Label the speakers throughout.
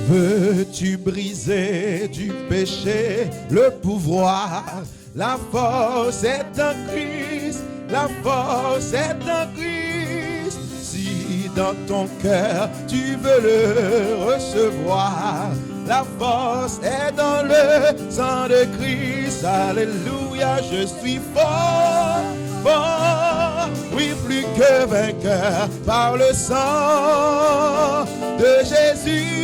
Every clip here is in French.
Speaker 1: Veux-tu briser du péché le pouvoir? La force est en Christ, la force est en Christ. Si dans ton cœur tu veux le recevoir, la force est dans le sang de Christ. Alléluia, je suis fort, fort, oui, plus que vainqueur par le sang de Jésus.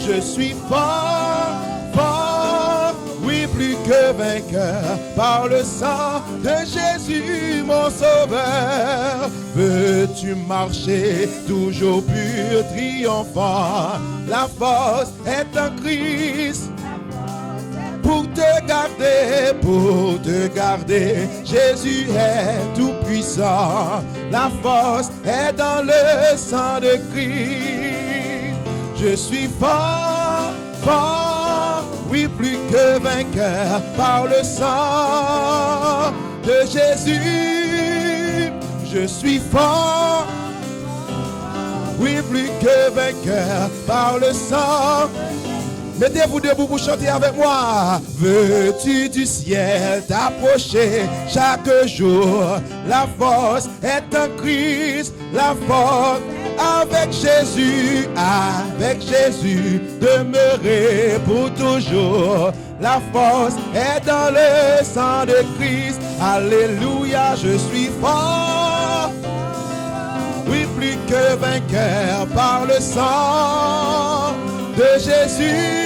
Speaker 1: Je suis fort, fort, oui, plus que vainqueur par le sang de Jésus, mon sauveur. Veux-tu marcher toujours pur, triomphant? La force est en Christ. Pour te garder, Jésus est tout puissant. La force est dans le sang de Christ. Je suis fort, fort, oui, plus que vainqueur par le sang de Jésus. Je suis fort, oui, plus que vainqueur par le sang. Mettez-vous debout pour chanter avec moi. Veux-tu du ciel t'approcher chaque jour? La force est en Christ, la force avec Jésus, demeurer pour toujours. La force est dans le sang de Christ. Alléluia, je suis fort, oui, plus que vainqueur par le sang de Jésus.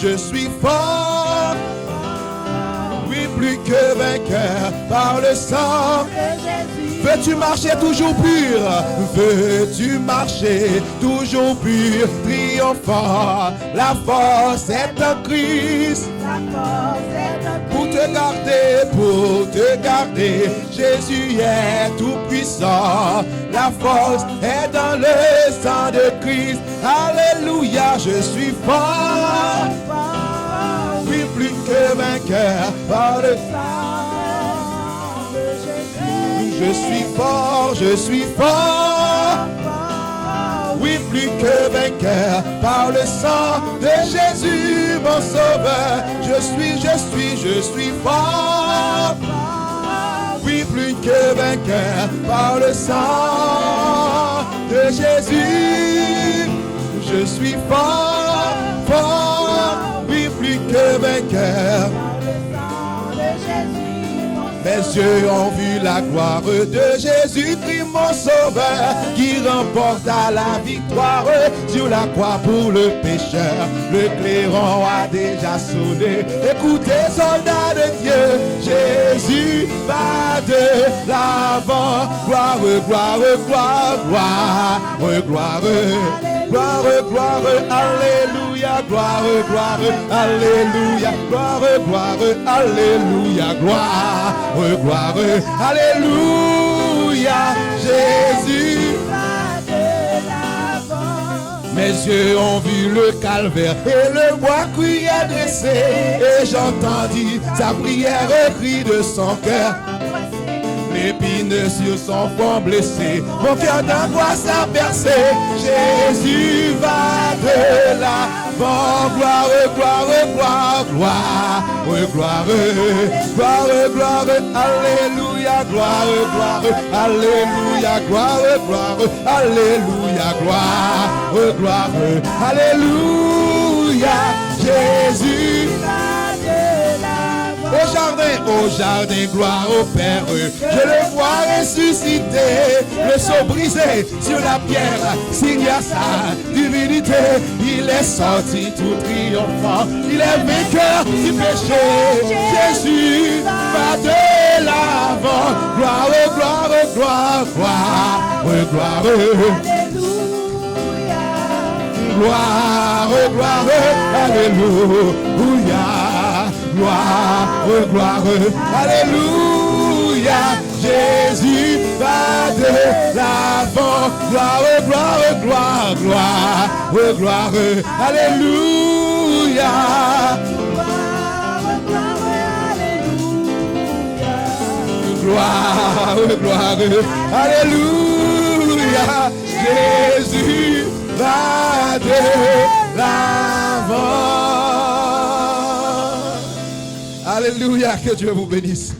Speaker 1: Je suis fort, oui, plus que vainqueur par le sang de Jésus. Veux-tu marcher toujours pur? Veux-tu marcher toujours pur, triomphant? La force est en Christ. Pour te garder, Jésus est tout puissant. La force est dans le sang de Christ. Alléluia, je suis fort, oui, plus que vainqueur par le sang de Jésus. Je suis fort, oui, plus que vainqueur par le sang de Jésus, mon sauveur. Je suis fort, oui, plus que vainqueur par le sang de Jésus. Je suis fort, fort, oui, plus que vainqueur. Mes yeux ont vu la gloire de Jésus-Christ, mon sauveur, qui remporte à la victoire sur la croix pour le pécheur. Le clairon a déjà sonné. Écoutez, soldats de Dieu, Jésus va de l'avant. Gloire, gloire, gloire, gloire, gloire. Gloire, gloire, alléluia, gloire, gloire, alléluia, gloire, gloire, alléluia, gloire, gloire, alléluia, Jésus va de l'avant. Mes yeux ont vu le calvaire et le bois qui est dressé, et j'entendis sa prière au cri de son cœur. L'épine sur son front blessé, mon cœur d'angoisse a percé. Jésus va de l'avant. Gloire, gloire, gloire, gloire, gloire, gloire, gloire, alléluia, gloire, gloire, alléluia, gloire, gloire, alléluia, gloire, gloire, alléluia, Jésus. Au jardin, gloire au Père, je le vois ressusciter, le sceau brisé sur la pierre, signe à sa divinité. Il est sorti tout triomphant, il est vainqueur du péché. Jésus va de l'avant. Gloire, gloire, gloire, gloire, gloire. Gloire, gloire, alléluia. Gloire, gloire, alléluia, Jésus va de l'avant. Gloire, gloire, gloire, gloire, gloire, alléluia. Gloire, gloire, alléluia, Jésus va Alléluia, que Dieu vous bénisse.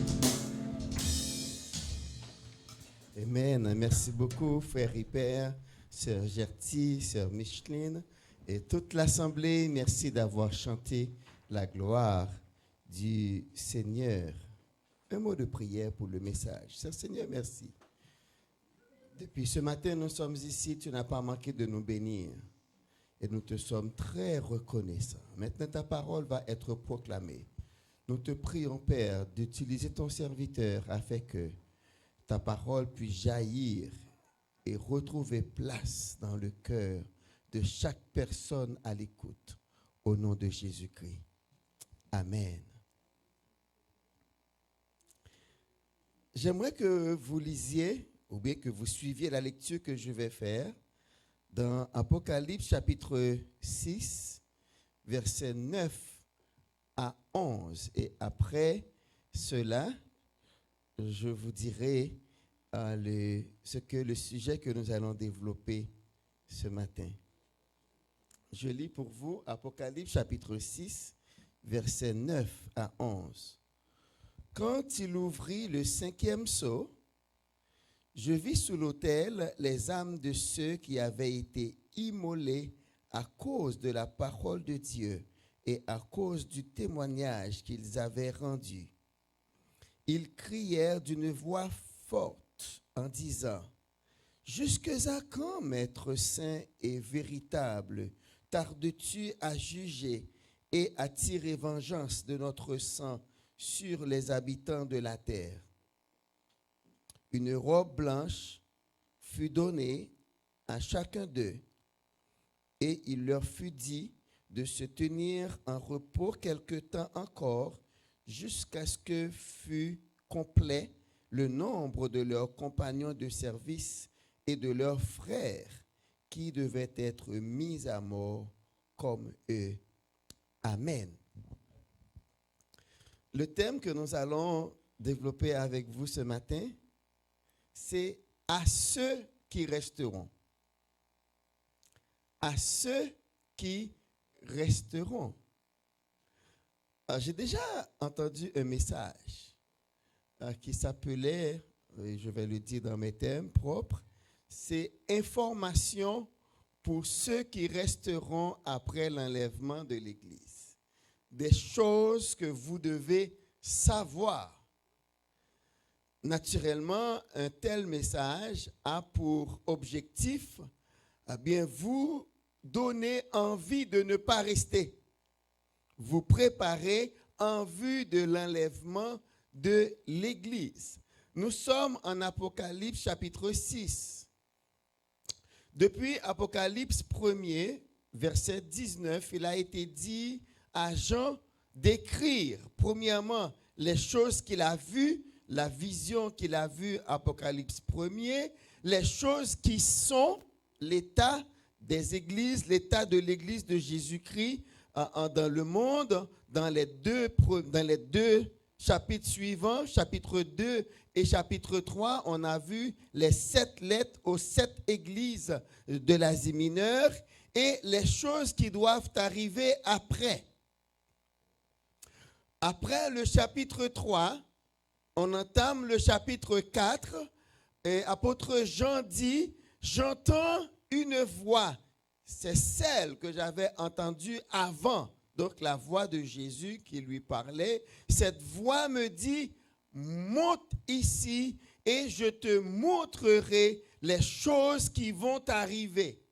Speaker 2: Amen. Merci beaucoup, frère Hyper, sœur Gertie, sœur Micheline et toute l'assemblée. Merci d'avoir chanté la gloire du Seigneur. Un mot de prière pour le message. Seigneur, merci. Depuis ce matin, nous sommes ici. Tu n'as pas manqué de nous bénir. Et nous te sommes très reconnaissants. Maintenant, ta parole va être proclamée. Nous te prions, Père, d'utiliser ton serviteur afin que ta parole puisse jaillir et retrouver place dans le cœur de chaque personne à l'écoute. Au nom de Jésus-Christ. Amen. J'aimerais que vous lisiez, ou bien que vous suiviez la lecture que je vais faire dans Apocalypse chapitre 6, versets 9 à 11. Et après cela, je vous dirai le sujet que nous allons développer ce matin. Je lis pour vous Apocalypse chapitre 6, versets 9 à 11. Quand il ouvrit le 5e sceau, je vis sous l'autel les âmes de ceux qui avaient été immolés à cause de la parole de Dieu et à cause du témoignage qu'ils avaient rendu. Ils crièrent d'une voix forte en disant : « Jusque à quand, Maître saint et véritable, tardes-tu à juger et à tirer vengeance de notre sang sur les habitants de la terre ? » Une robe blanche fut donnée à chacun d'eux, et il leur fut dit de se tenir en repos quelque temps encore, jusqu'à ce que fût complet le nombre de leurs compagnons de service et de leurs frères qui devaient être mis à mort comme eux. Amen. Le thème que nous allons développer avec vous ce matin, c'est à ceux qui resteront. À ceux qui resteront. J'ai déjà entendu un message qui s'appelait, je vais le dire dans mes thèmes propres, c'est information pour ceux qui resteront après l'enlèvement de l'Église. Des choses que vous devez savoir. Naturellement, un tel message a pour objectif vous donner envie de ne pas rester. Vous préparer en vue de l'enlèvement de l'Église. Nous sommes en Apocalypse chapitre 6. Depuis Apocalypse 1er, verset 19, il a été dit à Jean d'écrire, premièrement, les choses qu'il a vues, la vision qu'il a vue, Apocalypse 1er, les choses qui sont l'état des églises, l'état de l'église de Jésus-Christ dans le monde, dans les deux chapitres suivants, chapitre 2 et chapitre 3, on a vu les 7 lettres aux 7 églises de l'Asie mineure et les choses qui doivent arriver après. Après le chapitre 3, on entame le chapitre 4 et apôtre Jean dit « J'entends une voix ». C'est celle que j'avais entendue avant, donc la voix de Jésus qui lui parlait. Cette voix me dit « Monte ici et je te montrerai les choses qui vont arriver ».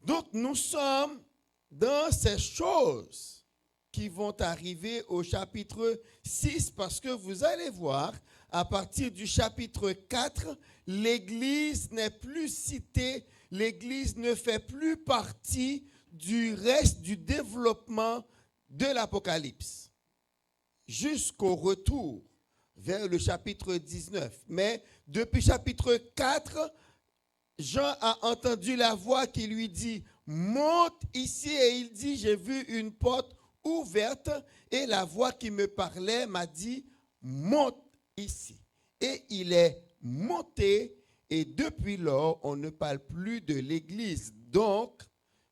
Speaker 2: Donc nous sommes dans ces choses qui vont arriver au chapitre 6 parce que vous allez voir, à partir du chapitre 4, l'Église n'est plus citée, l'Église ne fait plus partie du reste du développement de l'Apocalypse jusqu'au retour vers le chapitre 19. Mais depuis chapitre 4, Jean a entendu la voix qui lui dit « Monte ici » et il dit « J'ai vu une porte ouverte et la voix qui me parlait m'a dit « Monte ici ». Et il est monté et depuis lors, on ne parle plus de l'Église. Donc,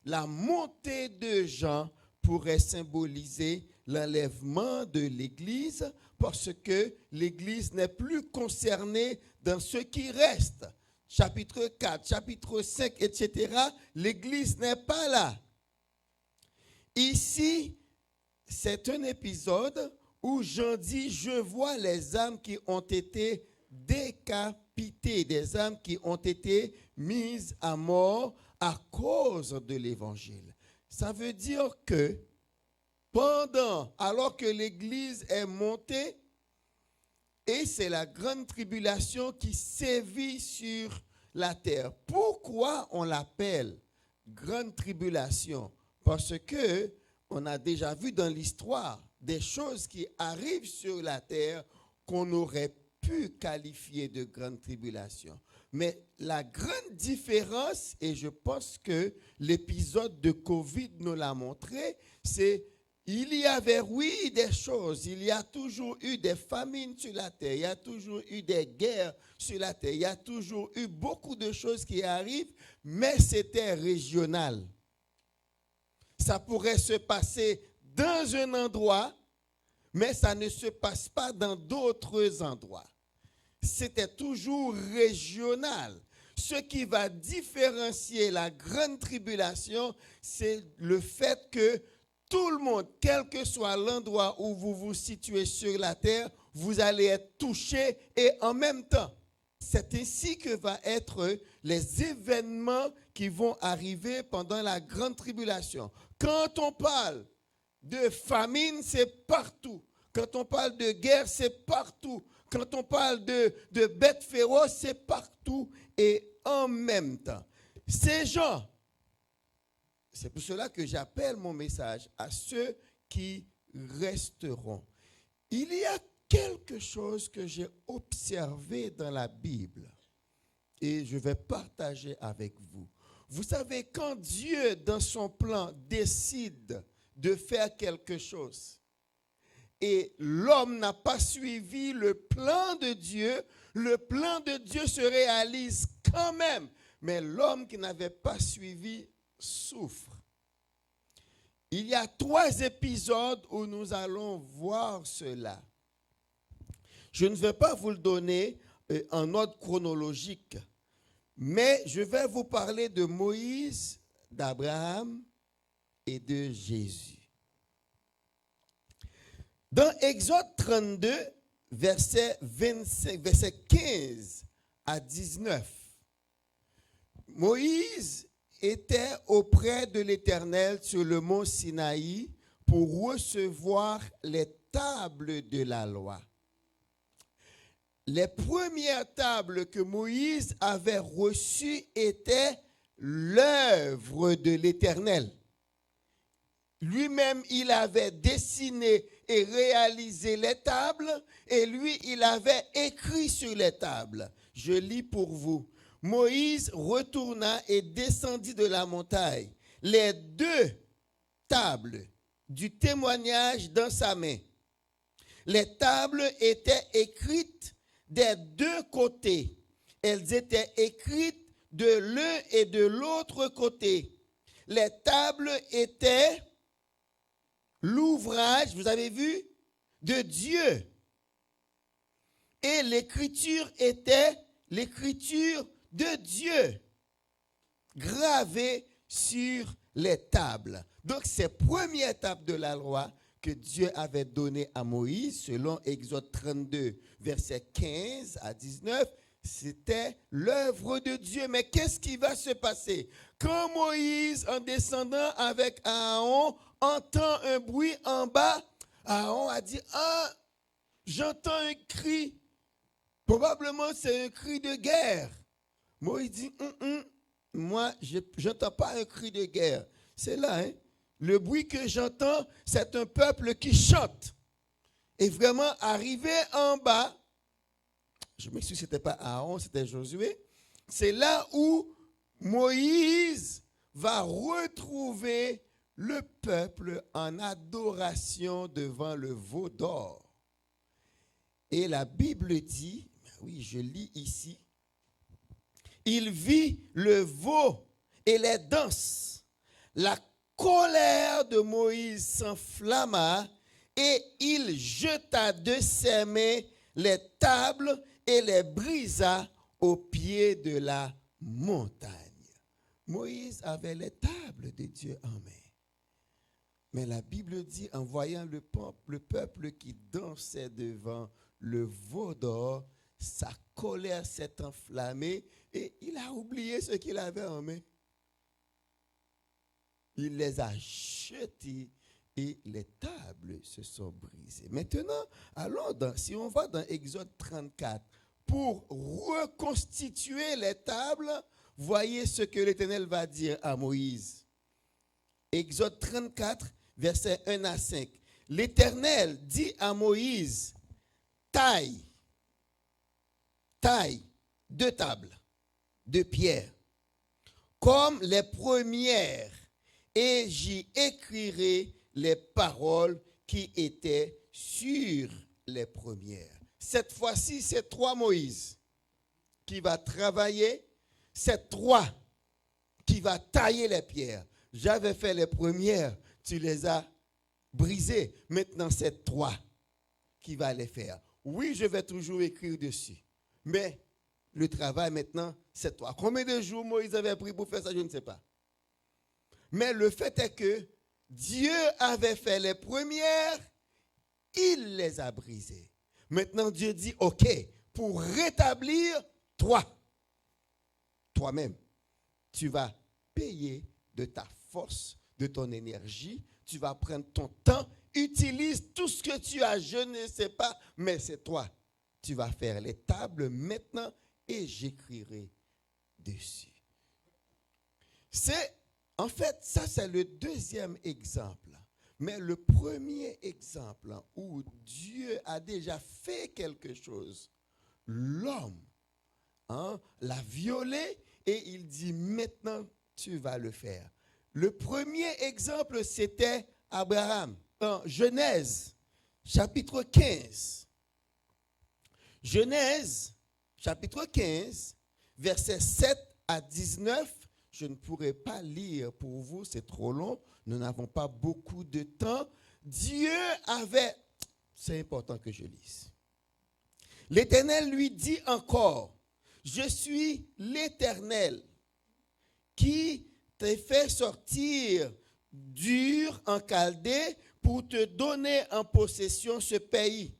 Speaker 2: la montée de Jean pourrait symboliser l'enlèvement de l'Église parce que l'Église n'est plus concernée dans ce qui reste. Chapitre 4, chapitre 5, etc. L'Église n'est pas là. Ici, c'est un épisode où Jean dit, je vois les âmes qui ont été décapitées, des âmes qui ont été mises à mort à cause de l'Évangile. Ça veut dire que alors que l'Église est montée, et c'est la grande tribulation qui sévit sur la terre. Pourquoi on l'appelle grande tribulation? Parce que on a déjà vu dans l'histoire des choses qui arrivent sur la terre qu'on aurait pu qualifier de grande tribulation. Mais la grande différence, et je pense que l'épisode de Covid nous l'a montré, c'est il y avait, oui, des choses. Il y a toujours eu des famines sur la terre. Il y a toujours eu des guerres sur la terre. Il y a toujours eu beaucoup de choses qui arrivent, mais c'était régional. Ça pourrait se passer dans un endroit, mais ça ne se passe pas dans d'autres endroits. C'était toujours régional. Ce qui va différencier la grande tribulation, c'est le fait que tout le monde, quel que soit l'endroit où vous vous situez sur la terre, vous allez être touché et en même temps. C'est ainsi que vont être les événements qui vont arriver pendant la grande tribulation. Quand on parle de famine, c'est partout. Quand on parle de guerre, c'est partout. Quand on parle de bêtes féroces, c'est partout et en même temps. Ces gens, c'est pour cela que j'appelle mon message à ceux qui resteront. Il y a quelque chose que j'ai observé dans la Bible et je vais partager avec vous. Vous savez, quand Dieu, dans son plan, décide de faire quelque chose et l'homme n'a pas suivi le plan de Dieu se réalise quand même. Mais l'homme qui n'avait pas suivi souffre. Il y a 3 épisodes où nous allons voir cela. Je ne vais pas vous le donner en ordre chronologique, mais je vais vous parler de Moïse, d'Abraham et de Jésus. Dans Exode 32, verset 15 à 19, Moïse était auprès de l'Éternel sur le mont Sinaï pour recevoir les tables de la loi. Les premières tables que Moïse avait reçues étaient l'œuvre de l'Éternel. Lui-même, il avait dessiné et réalisé les tables et lui, il avait écrit sur les tables. Je lis pour vous. Moïse retourna et descendit de la montagne, les 2 tables du témoignage dans sa main. Les tables étaient écrites des 2 côtés. Elles étaient écrites de l'un et de l'autre côté. Les tables étaient l'ouvrage, vous avez vu, de Dieu. Et l'écriture était l'écriture de Dieu, gravée sur les tables. Donc, ces premières tables de la loi que Dieu avait données à Moïse, selon Exode 32, versets 15 à 19, c'était l'œuvre de Dieu. Mais qu'est-ce qui va se passer? Quand Moïse, en descendant avec Aaron, entend un bruit en bas, Aaron a dit, « Ah, j'entends un cri. Probablement, c'est un cri de guerre. » Moïse dit, moi, je n'entends pas un cri de guerre. C'est là, hein? Le bruit que j'entends, c'est un peuple qui chante. Et vraiment, arrivé en bas, je m'excuse, ce n'était pas Aaron, c'était Josué. C'est là où Moïse va retrouver le peuple en adoration devant le veau d'or. Et la Bible dit, oui, je lis ici, il vit le veau et les danses, la colère de Moïse s'enflamma et il jeta de ses mains les tables et les brisa au pied de la montagne. Moïse avait les tables de Dieu en main. Mais la Bible dit, en voyant le peuple qui dansait devant le veau d'or, sa colère s'est enflammée et il a oublié ce qu'il avait en main. Il les a jetés et les tables se sont brisées. Maintenant, si on va dans Exode 34, pour reconstituer les tables, voyez ce que l'Éternel va dire à Moïse. Exode 34, versets 1 à 5. L'Éternel dit à Moïse, taille 2 tables de pierre, comme les premières, et j'y écrirai les paroles qui étaient sur les premières. Cette fois-ci, c'est toi, Moïse, qui va travailler. C'est toi qui va tailler les pierres. J'avais fait les premières, tu les as brisées. Maintenant, c'est toi qui vas les faire. Oui, je vais toujours écrire dessus. Mais le travail maintenant, c'est toi. Combien de jours Moïse avait pris pour faire ça, je ne sais pas. Mais le fait est que Dieu avait fait les premières, il les a brisées. Maintenant, Dieu dit, OK, pour rétablir toi-même, tu vas payer de ta force, de ton énergie, tu vas prendre ton temps, utilise tout ce que tu as, je ne sais pas, mais c'est toi. Tu vas faire les tables maintenant et j'écrirai dessus. En fait, ça c'est le deuxième exemple. Mais le premier exemple où Dieu a déjà fait quelque chose, l'homme l'a violé et il dit maintenant tu vas le faire. Le premier exemple c'était Abraham. Dans Genèse chapitre 15. Genèse chapitre 15, versets 7 à 19. Je ne pourrai pas lire pour vous, c'est trop long. Nous n'avons pas beaucoup de temps. C'est important que je lise. L'Éternel lui dit encore, je suis l'Éternel qui t'a fait sortir d'Ur en Chaldée pour te donner en possession ce pays.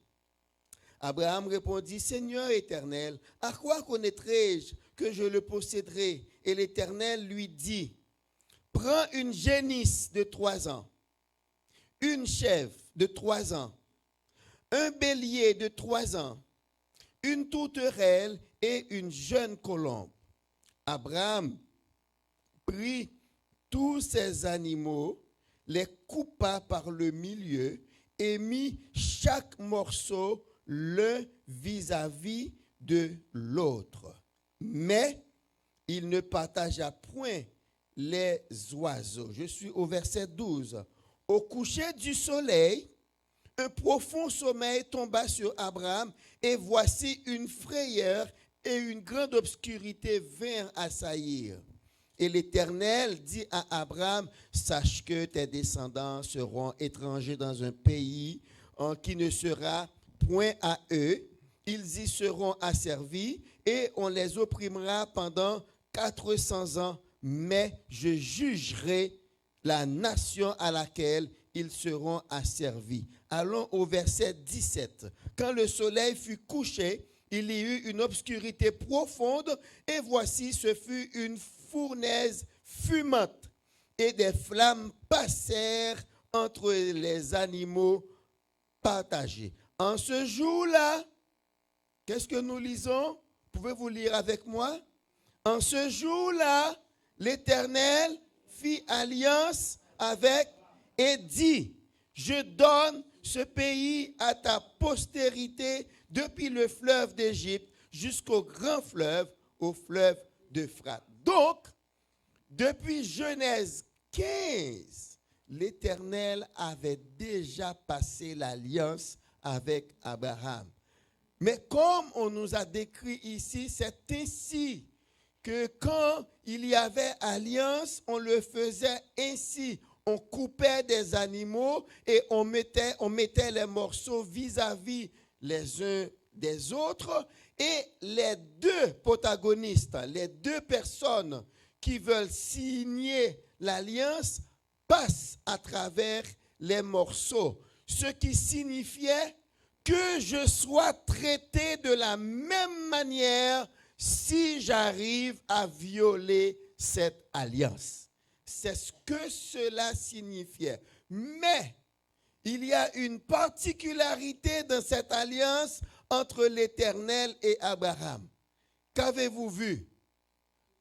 Speaker 2: Abraham répondit, Seigneur éternel, à quoi connaîtrai-je que je le posséderai? Et l'Éternel lui dit, prends une génisse de 3 ans, une chèvre de 3 ans, un bélier de 3 ans, une tourterelle et une jeune colombe. Abraham prit tous ces animaux, les coupa par le milieu et mit chaque morceau l'un vis-à-vis de l'autre. Mais il ne partagea point les oiseaux. Je suis au verset 12. Au coucher du soleil, un profond sommeil tomba sur Abraham et voici une frayeur et une grande obscurité vinrent assaillir. Et l'Éternel dit à Abraham, sache que tes descendants seront étrangers dans un pays qui ne sera point à eux. Ils y seront asservis et on les opprimera pendant 400 ans, mais je jugerai la nation à laquelle ils seront asservis. Allons au verset 17. Quand le soleil fut couché, il y eut une obscurité profonde et voici ce fut une fournaise fumante et des flammes passèrent entre les animaux partagés. En ce jour-là, qu'est-ce que nous lisons? Pouvez-vous lire avec moi? En ce jour-là, l'Éternel fit alliance avec et dit, je donne ce pays à ta postérité depuis le fleuve d'Égypte jusqu'au grand fleuve, au fleuve d'Euphrate. Donc, depuis Genèse 15, l'Éternel avait déjà passé l'alliance avec Abraham. Mais comme on nous a décrit ici, c'est ainsi que quand il y avait alliance, on le faisait ainsi. on coupait des animaux et on mettait les morceaux vis-à-vis les uns des autres. Et les deux protagonistes, les deux personnes qui veulent signer l'alliance passent à travers les morceaux. Ce qui signifiait que je sois traité de la même manière si j'arrive à violer cette alliance. C'est ce que cela signifiait. Mais il y a une particularité dans cette alliance entre l'Éternel et Abraham. Qu'avez-vous vu?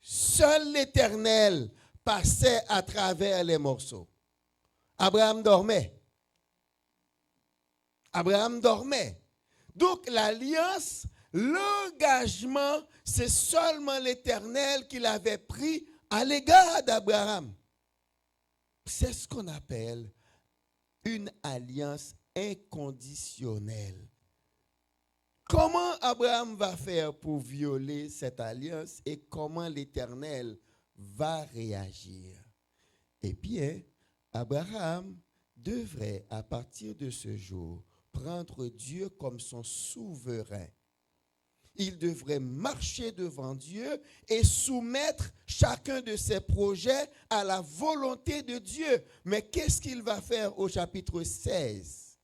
Speaker 2: Seul l'Éternel passait à travers les morceaux. Abraham dormait. Abraham dormait. Donc l'alliance, l'engagement, c'est seulement l'Éternel qui l'avait pris à l'égard d'Abraham. C'est ce qu'on appelle une alliance inconditionnelle. Comment Abraham va faire pour violer cette alliance et comment l'Éternel va réagir? Eh bien, Abraham devrait, à partir de ce jour, prendre Dieu comme son souverain. Il devrait marcher devant Dieu et soumettre chacun de ses projets à la volonté de Dieu. Mais qu'est-ce qu'il va faire au chapitre 16?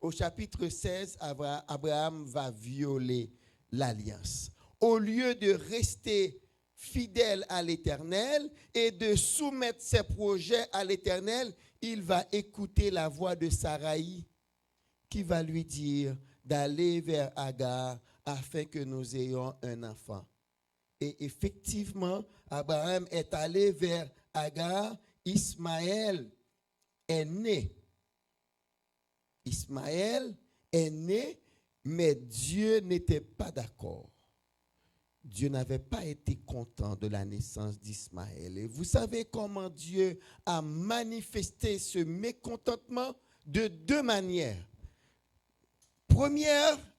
Speaker 2: Au chapitre 16, Abraham va violer l'alliance. Au lieu de rester fidèle à l'Éternel et de soumettre ses projets à l'Éternel, il va écouter la voix de Saraï qui va lui dire d'aller vers Agar afin que nous ayons un enfant. Et effectivement, Abraham est allé vers Agar, Ismaël est né. Ismaël est né, mais Dieu n'était pas d'accord. Dieu n'avait pas été content de la naissance d'Ismaël. Et vous savez comment Dieu a manifesté ce mécontentement? De deux manières.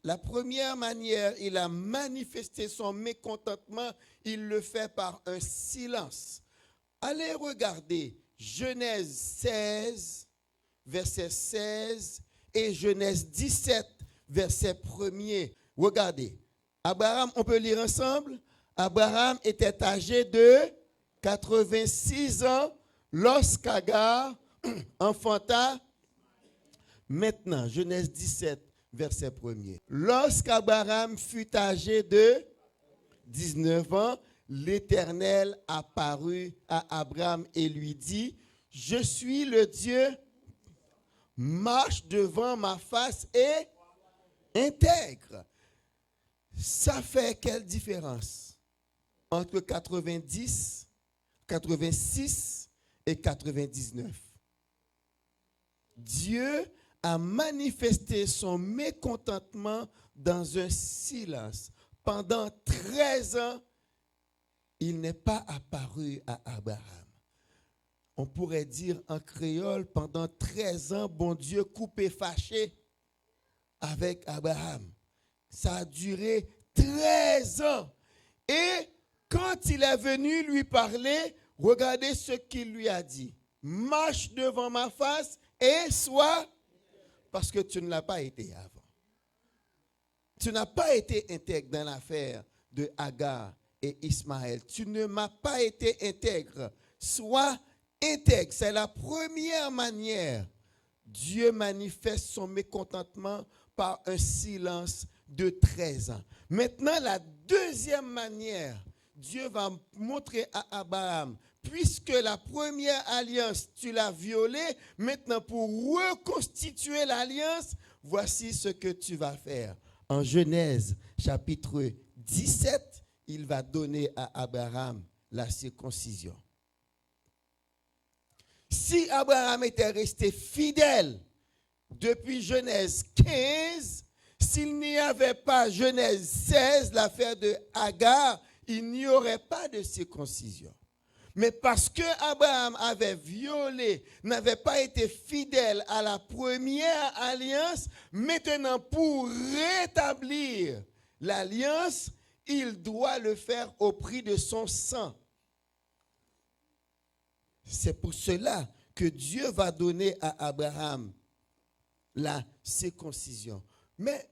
Speaker 2: La première manière, il a manifesté son mécontentement, il le fait par un silence. Allez regarder Genèse 16, verset 16 et Genèse 17, verset 1er. Regardez. Abraham, on peut lire ensemble. Abraham était âgé de 86 ans lorsqu'Agar enfanta. Maintenant, Genèse 17, verset 1er. Lorsqu'Abraham fut âgé de 19 ans, l'Éternel apparut à Abraham et lui dit, « Je suis le Dieu, marche devant ma face et intègre. » Ça fait quelle différence entre 90, 86 et 99? Dieu a manifesté son mécontentement dans un silence. Pendant 13 ans, il n'est pas apparu à Abraham. On pourrait dire en créole, pendant 13 ans, bon Dieu coupé fâché avec Abraham. Ça a duré 13 ans. Et quand il est venu lui parler, regardez ce qu'il lui a dit. Marche devant ma face et sois, parce que tu ne l'as pas été avant. Tu n'as pas été intègre dans l'affaire de Agar et Ismaël. Tu ne m'as pas été intègre. Sois intègre. C'est la première manière. Dieu manifeste son mécontentement par un silence de 13 ans. Maintenant, la deuxième manière, Dieu va montrer à Abraham, puisque la première alliance, tu l'as violée, maintenant pour reconstituer l'alliance, voici ce que tu vas faire. En Genèse, chapitre 17, il va donner à Abraham la circoncision. Si Abraham était resté fidèle depuis Genèse 15, s'il n'y avait pas Genèse 16, l'affaire de Agar, il n'y aurait pas de circoncision. Mais parce que Abraham avait violé, n'avait pas été fidèle à la première alliance, maintenant pour rétablir l'alliance, il doit le faire au prix de son sang. C'est pour cela que Dieu va donner à Abraham la circoncision. Mais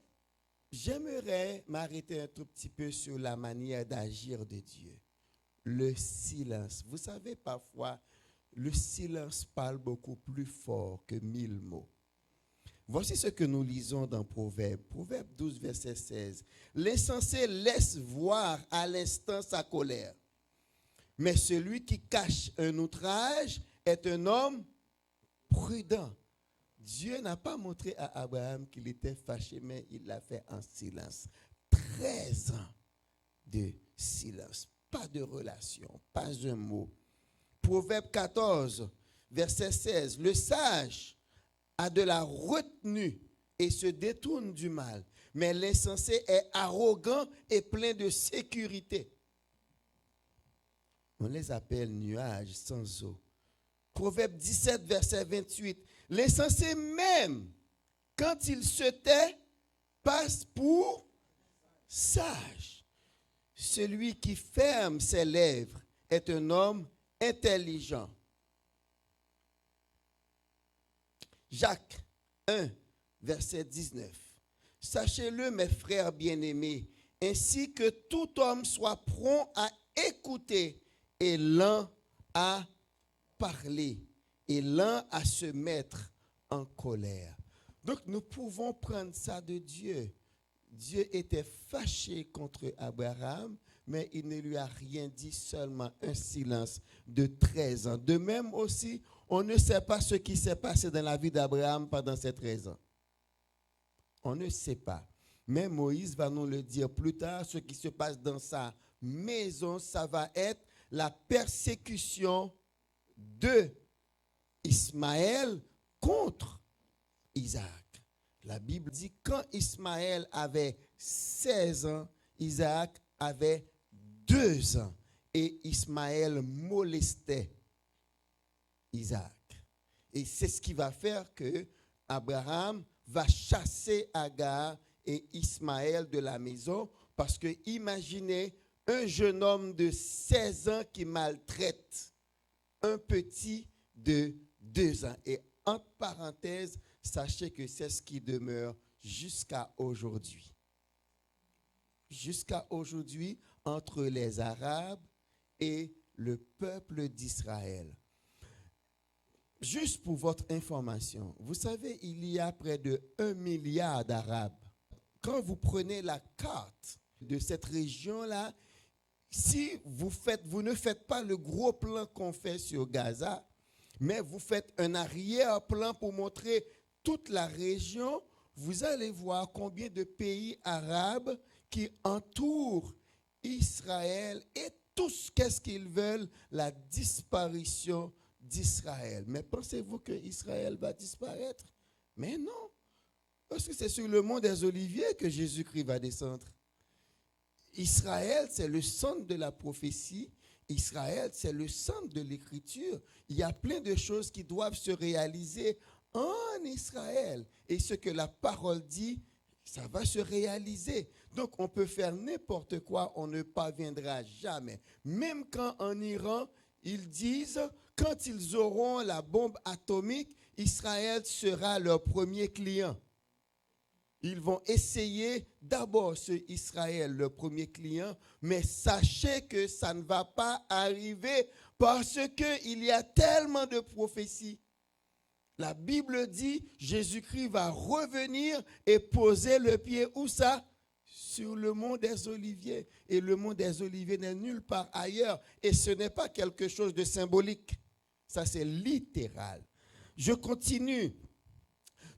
Speaker 2: j'aimerais m'arrêter un tout petit peu sur la manière d'agir de Dieu. Le silence. Vous savez, parfois, le silence parle beaucoup plus fort que 1000 mots. Voici ce que nous lisons dans Proverbe. Proverbe 12, verset 16. L'insensé laisse voir à l'instant sa colère. Mais celui qui cache un outrage est un homme prudent. Dieu n'a pas montré à Abraham qu'il était fâché, mais il l'a fait en silence. 13 ans de silence. Pas de relation, pas un mot. Proverbe 14, verset 16. Le sage a de la retenue et se détourne du mal, mais l'insensé est arrogant et plein de sécurité. On les appelle nuages sans eau. Proverbe 17, verset 28. L'insensé même, quand il se tait, passe pour sage. Celui qui ferme ses lèvres est un homme intelligent. Jacques 1, verset 19. Sachez-le, mes frères bien-aimés, ainsi que tout homme soit prompt à écouter et lent à parler et lent à se mettre en colère. Donc nous pouvons prendre ça de Dieu. Dieu était fâché contre Abraham, mais il ne lui a rien dit, seulement un silence de 13 ans. De même aussi, on ne sait pas ce qui s'est passé dans la vie d'Abraham pendant ces 13 ans. On ne sait pas. Mais Moïse va nous le dire plus tard, ce qui se passe dans sa maison, ça va être la persécution de Ismaël contre Isaac. La Bible dit quand Ismaël avait 16 ans, Isaac avait 2 ans. Et Ismaël molestait Isaac. Et c'est ce qui va faire que Abraham va chasser Agar et Ismaël de la maison. Parce que imaginez un jeune homme de 16 ans qui maltraite un petit de 2 ans. Et entre parenthèses, sachez que c'est ce qui demeure jusqu'à aujourd'hui. Jusqu'à aujourd'hui, entre les Arabes et le peuple d'Israël. Juste pour votre information, vous savez, il y a près de 1 milliard d'Arabes. Quand vous prenez la carte de cette région-là, si vous ne faites pas le gros plan qu'on fait sur Gaza, mais vous faites un arrière-plan pour montrer toute la région, vous allez voir combien de pays arabes qui entourent Israël et tous, qu'est-ce qu'ils veulent? La disparition d'Israël. Mais pensez-vous que Israël va disparaître? Mais non, parce que c'est sur le mont des Oliviers que Jésus-Christ va descendre. Israël, c'est le centre de la prophétie. Israël, c'est le centre de l'écriture. Il y a plein de choses qui doivent se réaliser en Israël. Et ce que la parole dit, ça va se réaliser. Donc, on peut faire n'importe quoi, on ne parviendra jamais. Même quand en Iran, ils disent, quand ils auront la bombe atomique, Israël sera leur premier client. Ils vont essayer d'abord ce Israël, le premier client, mais sachez que ça ne va pas arriver parce qu'il y a tellement de prophéties. La Bible dit, Jésus-Christ va revenir et poser le pied, où ça? Sur le mont des Oliviers. Et le mont des Oliviers n'est nulle part ailleurs. Et ce n'est pas quelque chose de symbolique. Ça, c'est littéral. Je continue.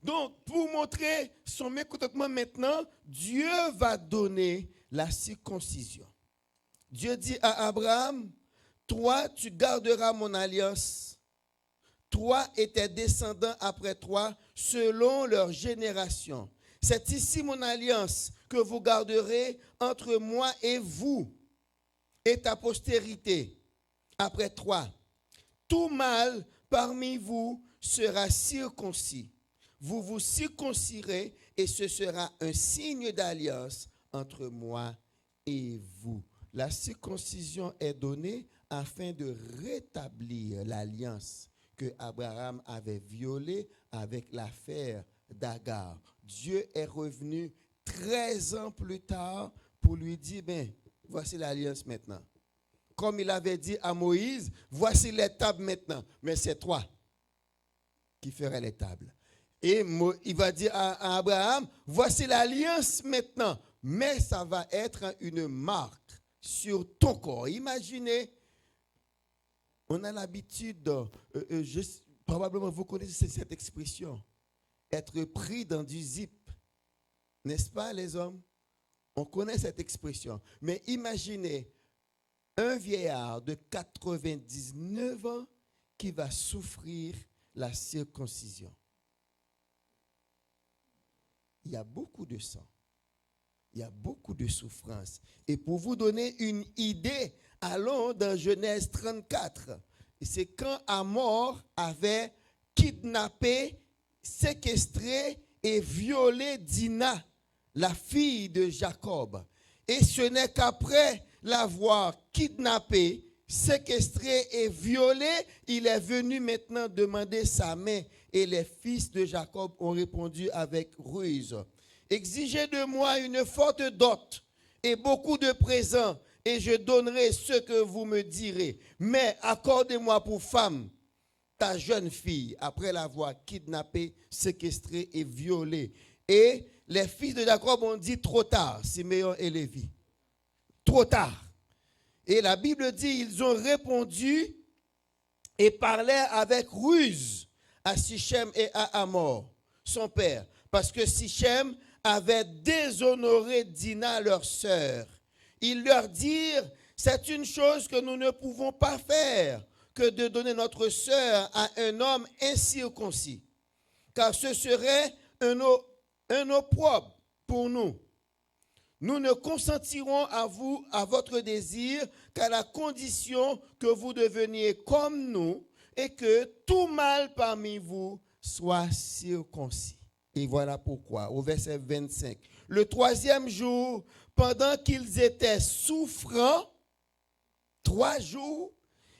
Speaker 2: Donc, pour montrer son mécontentement maintenant, Dieu va donner la circoncision. Dieu dit à Abraham, toi, tu garderas mon alliance. Toi et tes descendants après toi, selon leur génération. C'est ici mon alliance que vous garderez entre moi et vous et ta postérité après toi. Tout mâle parmi vous sera circoncis. Vous vous circoncirez et ce sera un signe d'alliance entre moi et vous. La circoncision est donnée afin de rétablir l'alliance que Abraham avait violé avec l'affaire d'Agar. Dieu est revenu 13 ans plus tard pour lui dire, ben, voici l'alliance maintenant. Comme il avait dit à Moïse, voici les tables maintenant. Mais c'est toi qui ferais les tables. Et il va dire à Abraham, voici l'alliance maintenant. Mais ça va être une marque sur ton corps. Imaginez, on a l'habitude, probablement vous connaissez cette expression, être pris dans du zip. N'est-ce pas les hommes? On connaît cette expression. Mais imaginez un vieillard de 99 ans qui va souffrir la circoncision. Il y a beaucoup de sang. Il y a beaucoup de souffrance. Et pour vous donner une idée, allons dans Genèse 34. C'est quand Hamor avait kidnappé, séquestré et violé Dina, la fille de Jacob. Et ce n'est qu'après l'avoir kidnappée, séquestrée et violée, il est venu maintenant demander sa main. Et les fils de Jacob ont répondu avec ruse. Exigez de moi une forte dot et beaucoup de présents, et je donnerai ce que vous me direz. Mais accordez-moi pour femme ta jeune fille, après l'avoir kidnappée, séquestrée et violée. Et les fils de Jacob ont dit trop tard, Siméon et Lévi. Trop tard. Et la Bible dit, ils ont répondu et parlaient avec ruse à Sichem et à Hamor, son père, parce que Sichem avait déshonoré Dina, leur sœur. Ils leur dirent, c'est une chose que nous ne pouvons pas faire, que de donner notre sœur à un homme incirconcis, car ce serait un opprobre pour nous. Nous ne consentirons à votre désir qu'à la condition que vous deveniez comme nous et que tout mâle parmi vous soit circoncis. Et voilà pourquoi, au verset 25, le troisième jour, pendant qu'ils étaient souffrants, 3 jours,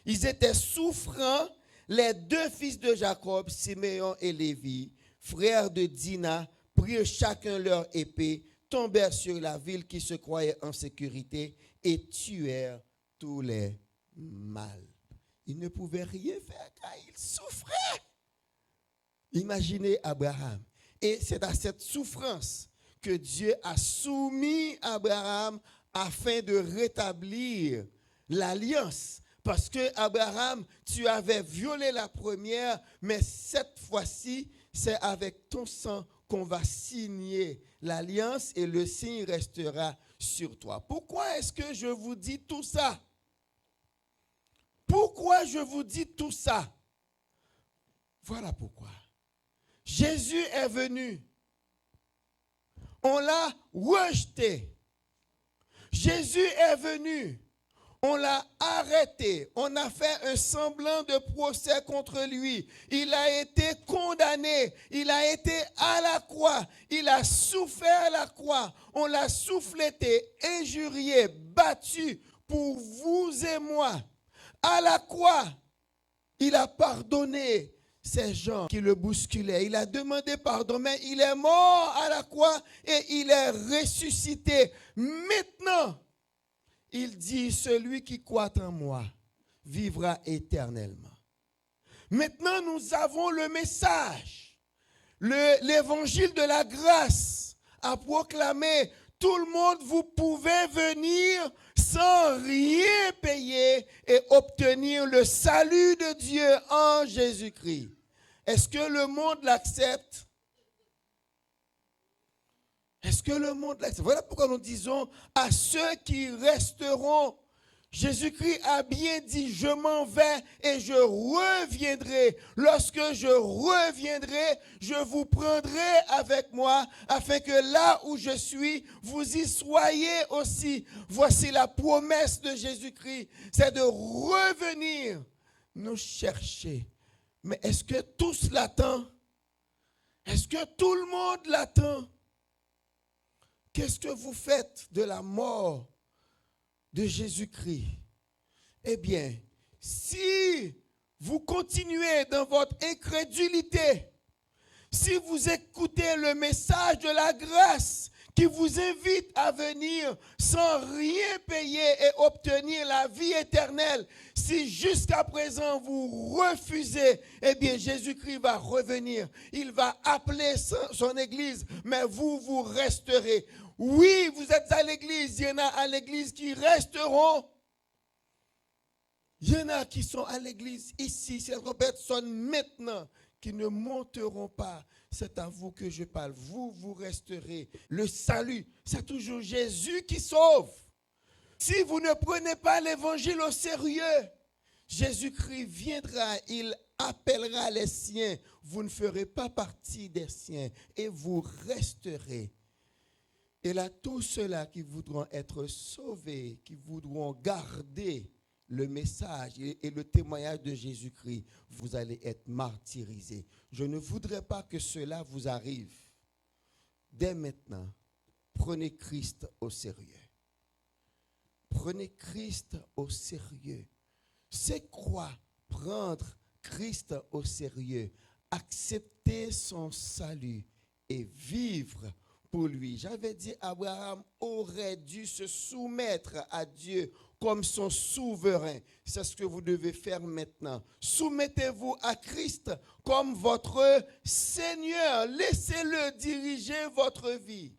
Speaker 2: ils étaient souffrants, les 2 fils de Jacob, Siméon et Lévi, frères de Dina, prirent chacun leur épée, tombèrent sur la ville qui se croyait en sécurité et tuèrent tous les mâles. Ils ne pouvaient rien faire car ils souffraient. Imaginez Abraham. Et c'est à cette souffrance que Dieu a soumis Abraham afin de rétablir l'alliance. Parce que Abraham, tu avais violé la première, mais cette fois-ci, c'est avec ton sang qu'on va signer l'alliance et le signe restera sur toi. Pourquoi est-ce que je vous dis tout ça? Pourquoi je vous dis tout ça? Voilà pourquoi. Jésus est venu. On l'a rejeté. Jésus est venu. On l'a arrêté. On a fait un semblant de procès contre lui. Il a été condamné. Il a été à la croix. Il a souffert la croix. On l'a souffleté, injurié, battu pour vous et moi. À la croix, il a pardonné ces gens qui le bousculaient. Il a demandé pardon, mais il est mort à la croix et il est ressuscité. Maintenant, il dit, celui qui croit en moi vivra éternellement. Maintenant, nous avons le message, l'évangile de la grâce à proclamer. Tout le monde, vous pouvez venir sans rien payer et obtenir le salut de Dieu en Jésus-Christ. Est-ce que le monde l'accepte? Est-ce que le monde l'accepte? Voilà pourquoi nous disons à ceux qui resteront. Jésus-Christ a bien dit, je m'en vais et je reviendrai. Lorsque je reviendrai, je vous prendrai avec moi, afin que là où je suis, vous y soyez aussi. Voici la promesse de Jésus-Christ, c'est de revenir nous chercher. Mais est-ce que tous l'attendent? Est-ce que tout le monde l'attend? Qu'est-ce que vous faites de la mort de Jésus-Christ? Eh bien, si vous continuez dans votre incrédulité, si vous écoutez le message de la grâce qui vous invite à venir sans rien payer et obtenir la vie éternelle, si jusqu'à présent vous refusez, eh bien Jésus-Christ va revenir. Il va appeler son église, mais vous resterez. Oui, vous êtes à l'église, il y en a à l'église qui resteront. Il y en a qui sont à l'église ici, cette personne maintenant, qui ne monteront pas. C'est à vous que je parle. Vous resterez. Le salut, c'est toujours Jésus qui sauve. Si vous ne prenez pas l'évangile au sérieux, Jésus-Christ viendra, il appellera les siens. Vous ne ferez pas partie des siens et vous resterez. Et là, tous ceux-là qui voudront être sauvés, qui voudront garder le message et le témoignage de Jésus-Christ, vous allez être martyrisés. Je ne voudrais pas que cela vous arrive. Dès maintenant, prenez Christ au sérieux. Prenez Christ au sérieux. C'est quoi prendre Christ au sérieux? Accepter son salut et vivre pour lui. J'avais dit, Abraham aurait dû se soumettre à Dieu comme son souverain. C'est ce que vous devez faire maintenant. Soumettez-vous à Christ comme votre Seigneur. Laissez-le diriger votre vie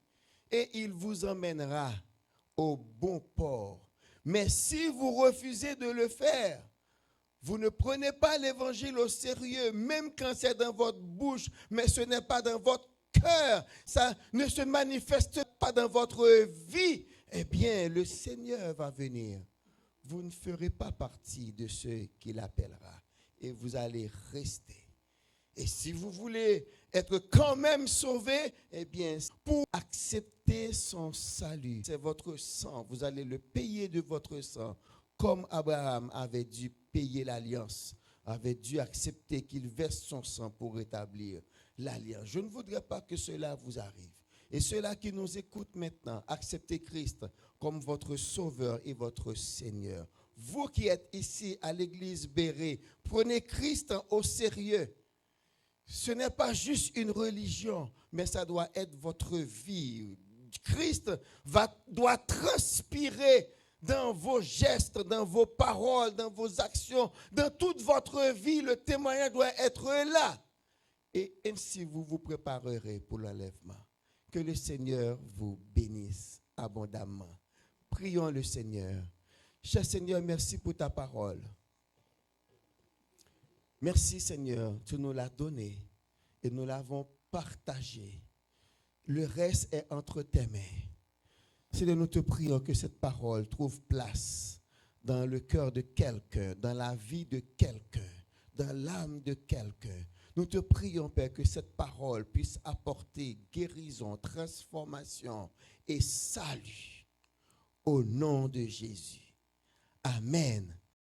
Speaker 2: et il vous emmènera au bon port. Mais si vous refusez de le faire, vous ne prenez pas l'évangile au sérieux, même quand c'est dans votre bouche, mais ce n'est pas dans votre cœur, ça ne se manifeste pas dans votre vie, eh bien, le Seigneur va venir. Vous ne ferez pas partie de ceux qu'il appellera et vous allez rester. Et si vous voulez être quand même sauvé, eh bien, pour accepter son salut, c'est votre sang. Vous allez le payer de votre sang, comme Abraham avait dû payer l'alliance, avait dû accepter qu'il verse son sang pour rétablir l'alliance. Je ne voudrais pas que cela vous arrive. Et ceux-là qui nous écoutent maintenant, acceptez Christ comme votre sauveur et votre Seigneur. Vous qui êtes ici à l'église Béret, prenez Christ au sérieux. Ce n'est pas juste une religion, mais ça doit être votre vie. Christ doit transpirer dans vos gestes, dans vos paroles, dans vos actions, dans toute votre vie. Le témoignage doit être là. Et ainsi vous vous préparerez pour l'enlèvement. Que le Seigneur vous bénisse abondamment. Prions le Seigneur. Cher Seigneur, merci pour ta parole. Merci Seigneur, tu nous l'as donné et nous l'avons partagé. Le reste est entre tes mains. Seigneur, nous te prions que cette parole trouve place dans le cœur de quelqu'un, dans la vie de quelqu'un, dans l'âme de quelqu'un. Nous te prions, Père, que cette parole puisse apporter guérison, transformation et salut au nom de Jésus. Amen.